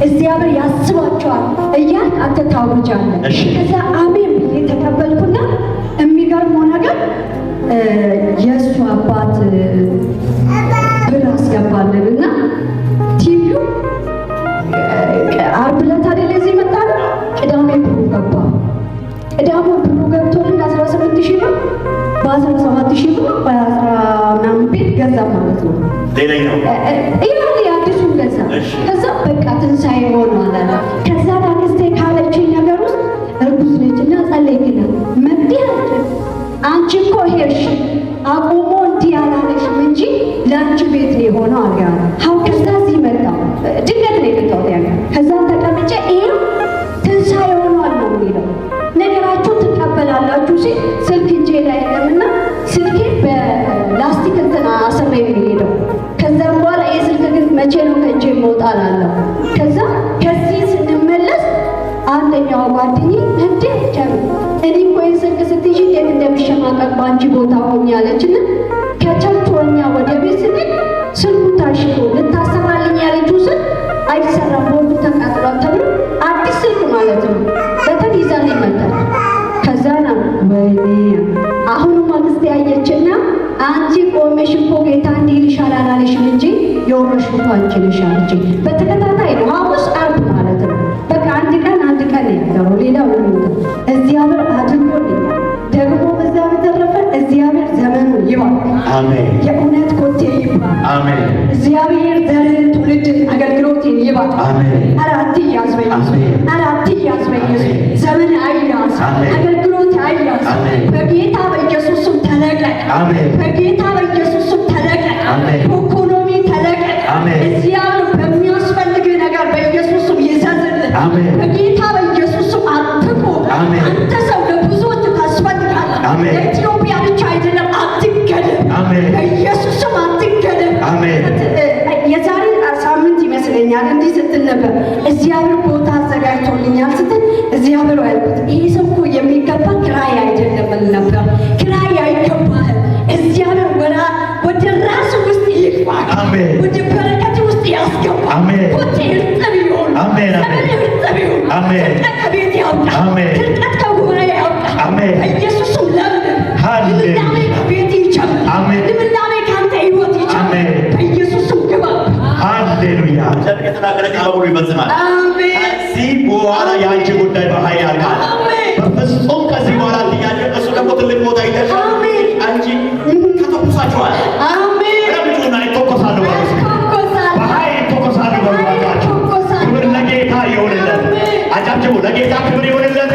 እግዚአብሔር ያስባቸዋል እያልክ አንተ ታውጃለህ። ከዛ አሜን ብዬ ተቀበልኩና የሚገርመው ነገር የእሱ አባት ብር አስገባልንና ቲቪው ዓርብ ዕለት አይደል እዚህ መጣን። ቅዳሜ ብሩ ገባ። ቅዳሜ ብሩ ገብቶልን 18,000 ብር በ17,000 ብር በ10 ቤት ገዛ ማለት ነው። ሌላኛው ይሄ አዲሱን ገዛ። ከዛ በቃ ትንሣኤ ሆኗል አለ። ከዛ አክስቴ ካለችኝ ነገር ውስጥ እርጉዝ ነችና ጸለይክና መጥተህ አንቺ እኮ ሄድሽ አቁሞ እንዲህ አላለሽም እንጂ ለአንቺ ቤት ነው የሆነው አልጋ ሀው ከዛ እዚህ መጣ። ድንገት ነው የመጣሁት ያለ። ከዛ ተቀምጬ ይሄው ትንሣኤ ሆኗል ነው የሚለው። ነገራችሁ ትቀበላላችሁ ሲል ስልክ እጄ ላይ የለምና ስልኬ በላስቲክ እንትን አስሬ የሚሄደው። ከዛም በኋላ ይህ ስልክ ግን መቼ ነው ከእጄ መውጣት አለው። ከዛ ከዚህ ስንመለስ አንደኛው ጓደኛዬ እንዴ ቻሉ እኔ እኮ ስልክ ስትይዥ እንዴት እንደሚሸማቀቅ በአንቺ ቦታ ሆኜ አለችና ከቸርች ሆኛ ወደ ቤት ስንል ስልኩ ታሽጎ ልታሰራልኝ ያለችው ስልክ አይሰራም፣ ቦርዱ ተቃጥሏል ተብሎ አዲስ ስልክ ማለት ነው በተን ይዛን ይመጣል። ከዛ ነው ወይኔ አሁንም አክስቴ ያየችና አንቺ ቆመሽ እኮ ጌታ እንዲህ ይልሻል አላለሽም እንጂ የወረሽው እኮ አንቺ ነሽ አለችኝ። በተከታታይ ነው ሐሙስ ዓርብ ማለት ነው። በቃ አንድ ቀን ያለው ሌላው እግዚአብሔር አድርጎልኛል። ደግሞ በዛ በተረፈ እግዚአብሔር ዘመኑን ይባርክ። አሜን። የእውነት ኮቴ ይባርክ። አሜን። እግዚአብሔር ዘርን ትውልድን አገልግሎትን ይባርክ። አሜን። አራት ያዝበኝ አራት ያዝበኝ ዘመን አይያዝ አገልግሎት አይያዝ በጌታ በኢየሱስ ስም ተለቀቅ። አሜን። በጌታ በኢየሱስ ስም ተለቀቅ። አሜን። ኢኮኖሚ ተለቀቅ። አሜን። እግዚአብሔር በሚያስፈልግ ነገር በኢየሱስ ስም ይዘዝልህ። አሜን። በጌታ በኢየሱስ ስም አትቆ አንተ ሰው ለብዙዎች ታስፈልጋለህ። አሜን። ለኢትዮጵያ ብቻ አይደለም አትገደም። አሜን። በኢየሱስ ስም አትገደም። አሜን። የዛሬ ሳምንት ይመስለኛል እንዲህ ስትል ነበር እግዚአብሔር ቦታ አዘጋጅቶልኛል ስትል እግዚአብሔር ያልኩት ይሄ ሰው እኮ የሚገባ ክራይ አይደለም ነበር። ክራይ አይገባህም። እግዚአብሔር ወደ ራሱ ውስጥ ይግባ። አሜን። ወደ በረከት ውስጥ ያስገባ። አሜን። ወደ እርጥብ ይሁን። አሜን። እርጥብ ይሁን። አሜን። ከቤት ያውጣ። አሜን። ከጉባኤ ያውጣ። አሜን። በኢየሱስ ስም ለምን ሃሌሉያ ቤት ይጨምር። አሜን። ልምላሜ ካንተ ህይወት ይጨምር። በኢየሱስ ስም ግባ። ሃሌሉያ ተቀጥናቀረ ቃሉ ይፈጽማል። አሜን። ከዚህ በኋላ የአንቺ ጉዳይ በኃይል ያልቃል። በፍጹም ከዚህ በኋላ ልያለሽ እሱ ደግሞ ትልቅ ቦታ ይደርሳል። አሜን። አንቺ ከተቆሳችኋል። አሜን። ረብጩና ይተቆሳሉ ማለት ነው። በኃይል ይተቆሳሉ ማለት ነው። ክብር ለጌታ ይሁንለት። አጫጭቡ ለጌታ ክብር ይሁንለት።